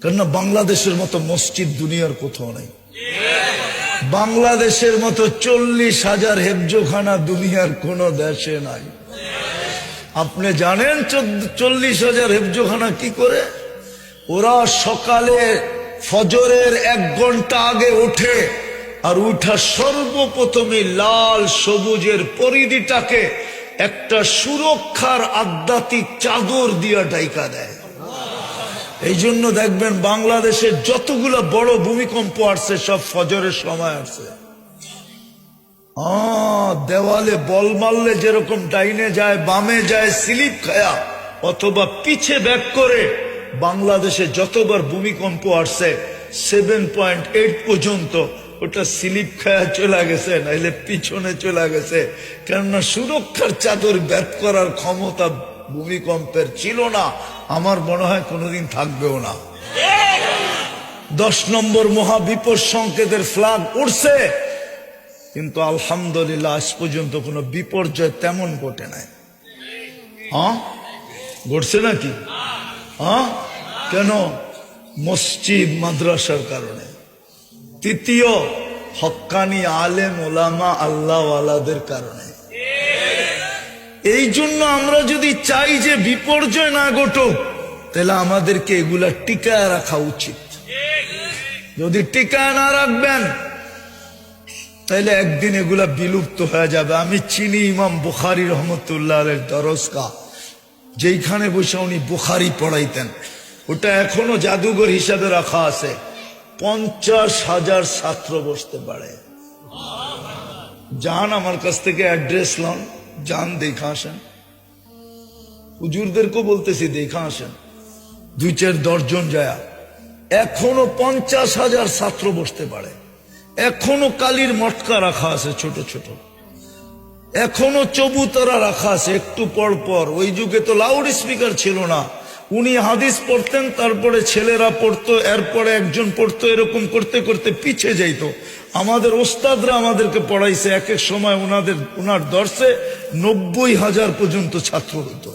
কেননা বাংলাদেশের মতো মসজিদ দুনিয়ার কোথাও নাই। বাংলাদেশের মতো 40,000 হেফজোখানা দুনিয়ার কোন দেশে নাই। আপনি জানেন 40,000 হেফজোখানা কি করে? ওরা সকালে ফজরের 1 ঘন্টা আগে ওঠে, আর উঠা সর্বপ্রথমে লাল সবুজের পরিধিটাকে একটা সুরক্ষার আধ্যাত্মিক চাদর দিয়া ঢাইকা দেয়। এই জন্য দেখবেন বাংলাদেশের যতগুলো বড় ভূমিকম্প আসছে সব ফজরের সময় আসছে। দেওয়ালে বল মারলে যেরকম ডাইনে যায় বামে যায় স্লিপ খায়া অথবা পিছে ব্যাক করে, বাংলাদেশে যতবার ভূমিকম্প আসছে 7.8 পর্যন্ত ওটা স্লিপ খায়া চলে গেছে, নাইলে পিছনে চলে গেছে। কেননা সুরক্ষার চাদর ব্যাট করার ক্ষমতা ভূমিকম্পের ছিল না, আমার মনে হয় কোনোদিন থাকবেও না। 10 নম্বর মহাবিপদ সংকেতের ফ্ল্যাগ উঠছে, কিন্তু আলহামদুলিল্লাহ আজ পর্যন্ত কোনো বিপর্যয় তেমন ঘটে নাই। ঘটছে নাকি? কেন? মসজিদ মাদ্রাসার কারণে। তৃতীয়, হক্কানি আলেম ওলামা আল্লাহওয়ালাদের কারণে। এই জন্য আমরা যদি চাই যে বিপর্যয় না ঘটুক, তাহলে আমাদেরকে এগুলা টিকায় রাখা উচিত। যদি টিকায় না রাখবেন তাহলে একদিন এগুলা বিলুপ্ত হয়ে যাবে। আমি চিনি ইমাম বুখারী রহমতুল্লাহ আলাইহির দরজগাহ, যেইখানে বসে উনি বুখারী পড়াইতেন, ওটা এখনো জাদুঘর হিসাবে রাখা আছে। 50,000 ছাত্র বসতে পারে। যান আমার কাছ থেকে অ্যাড্রেস লন, যান দেখা আসেন। হুজুরদেরকেও বলতেছি দেখা আসেন, 2-4 জন যায়। এখনো 50,000 ছাত্র বসতে পারে। এখনো কালির মটকা রাখা আছে ছোট ছোট, এখনো চবুতরা রাখা আছে একটু পর পর। ওই যুগে তো লাউড স্পিকার ছিল না, উনি হাদিস পড়তেন, তারপরে ছেলেরা পড়তো, এরপরে একজন পড়তো, এরকম করতে করতে পিছে যাইত। আমাদের ওস্তাদরা আমাদেরকে পড়াইছে, এক এক সময় ওনার দর্শে 90,000 পর্যন্ত ছাত্র হতো।